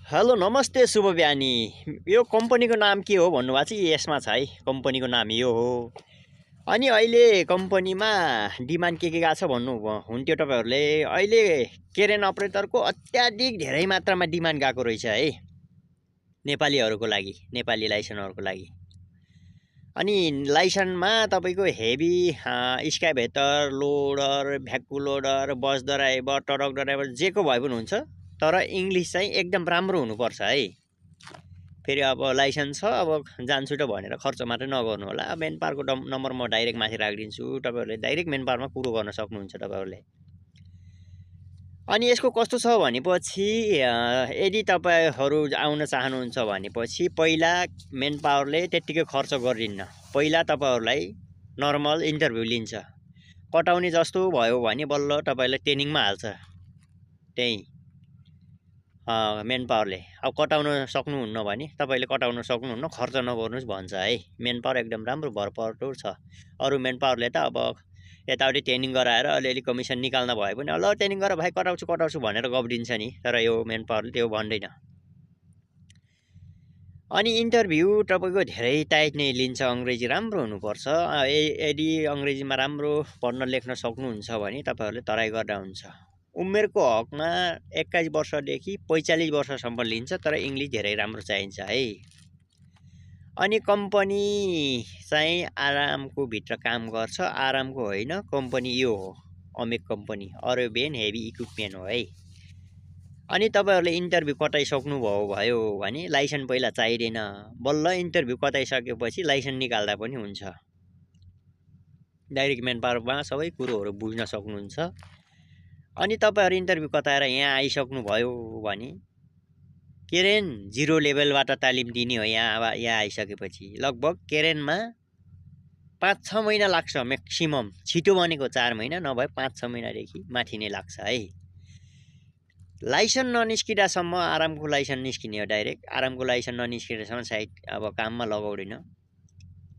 Hello नमस्ते शुभ बिहानी। यो कम्पनीको नाम के हो भन्नुभएको छ? यसमा छ है, कम्पनीको नाम यो हो। अनि अहिले कम्पनीमा डिमान्ड के गएको छ भन्नु हुन्थ्यो तपाईँहरूले। अहिले क्रेन अपरेटरको अत्याधिक धेरै मात्रामा डिमान्ड गएको रहेछ है, नेपालीहरूको लागि, नेपाली लाइसेन्सहरूको लागि। अनि लाइसेन्समा तपाईँको हेभी स्काइभेटर, लोडर, भ्याक्यु लोडर, बस ड्राइभर, ट्रक ड्राइभर जेको भए पनि हुन्छ, तर इङ्ग्लिस चाहिँ एकदम राम्रो हुनुपर्छ है। फेरि अब लाइसेन्स छ, अब जान्छु त भनेर खर्च मात्रै नगर्नु होला। मेन पावरको नम्बर म डाइरेक्ट माथि राखिदिन्छु, तपाईँहरूले डाइरेक्ट मेन पावरमा कुरो गर्न सक्नुहुन्छ तपाईँहरूले। अनि यसको कस्तो छ भनेपछि यदि तपाईँहरू आउन चाहनुहुन्छ भनेपछि पहिला मेन पावरले त्यत्तिकै खर्च गरिदिन्न। पहिला तपाईँहरूलाई नर्मल इन्टरभ्यू लिन्छ। कटाउने जस्तो भयो भने बल्ल तपाईँलाई ट्रेनिङमा हाल्छ त्यही मेन पावरले। अब कटाउन सक्नुहुन्न भने तपाईँले कटाउन सक्नुहुन्न, खर्च नगर्नुहोस् भन्छ है। मेन पावर एकदम राम्रो भरपर्दो छ। अरू मेन पावरले त अब यताउति ट्रेनिङ गराएर अलिअलि कमिसन निकाल्न भए पनि ल ट्रेनिङ गर भाइ, कटाउँछु भनेर गफिदिन्छ नि। तर यो मेन पावरले त्यो भन्दैन। अनि इन्टरभ्यू तपाईँको धेरै टाइट नै लिन्छ। अङ्ग्रेजी राम्रो हुनुपर्छ। यदि अङ्ग्रेजीमा राम्रो पढ्न लेख्न सक्नुहुन्छ भने तपाईँहरूले तराई गर्दा हुन्छ। उमेरको हकमा 21 वर्षदेखि 45 वर्षसम्म लिन्छ, तर इङ्ग्लिस धेरै राम्रो चाहिन्छ है। अनि कम्पनी चाहिँ आरामको भित्र काम गर्छ, आरामको होइन। कम्पनी यो हो, अमेक कम्पनी, अरेबियन हेभी इक्विपमेन्ट हो है। अनि तपाईँहरूले इन्टरभ्यू कटाइसक्नुभयो भने लाइसेन्स पहिला चाहिँदैन। बल्ल इन्टरभ्यू कटाइसकेपछि लाइसेन्स निकाल्दा पनि हुन्छ। डाइरेक्ट मेन पावरमा सबै कुरोहरू बुझ्न सक्नुहुन्छ। अनि तपाईँहरू इन्टरभ्यू कटाएर यहाँ आइसक्नुभयो भने क्रेन 0 लेभलबाट तालिम दिने हो। यहाँ आइसकेपछि लगभग क्रेनमा 5-6 महिना लाग्छ म्याक्सिमम। छिटो भनेको 4 महिना, नभए 5-6 महिनादेखि माथि नै लाग्छ है। लाइसेन्स ननिस्किँदासम्म आरामको लाइसेन्स निस्किने हो डाइरेक्ट। आरामको लाइसेन्स ननिस्किँदासम्म सायद अब काममा लगाउँदैन।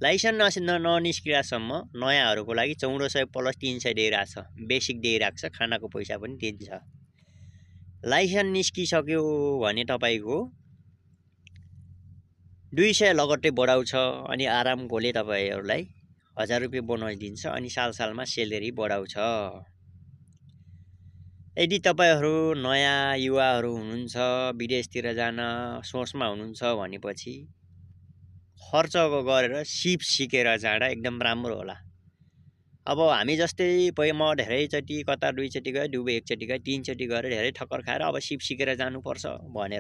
लाइसेन्स ननिस्किँदासम्म नयाँहरूको लागि 1400 प्लस 300 दिइरहेको छ। बेसिक दिइरहेको छ, खानाको पैसा पनि दिन्छ। लाइसेन्स निस्किसक्यो भने तपाईँको 200 लगट्टै बढाउँछ। अनि आरामकोले तपाईँहरूलाई 1000 रुपियाँ बोनस दिन्छ। अनि सालमा सेलेरी बढाउँछ। यदि तपाईँहरू नयाँ युवाहरू हुनुहुन्छ, विदेशतिर जान सोचमा हुनुहुन्छ भनेपछि खर्च गरेर सिप सिकेर जाँदा एकदम राम्रो होला। अब हामी जस्तै म धेरैचोटि कता 2 चोटि गएँ, दुबई 1 चोटि गएँ, 3 चोटि गएर धेरै ठक्कर खाएर अब सिप सिकेर जानुपर्छ भनेर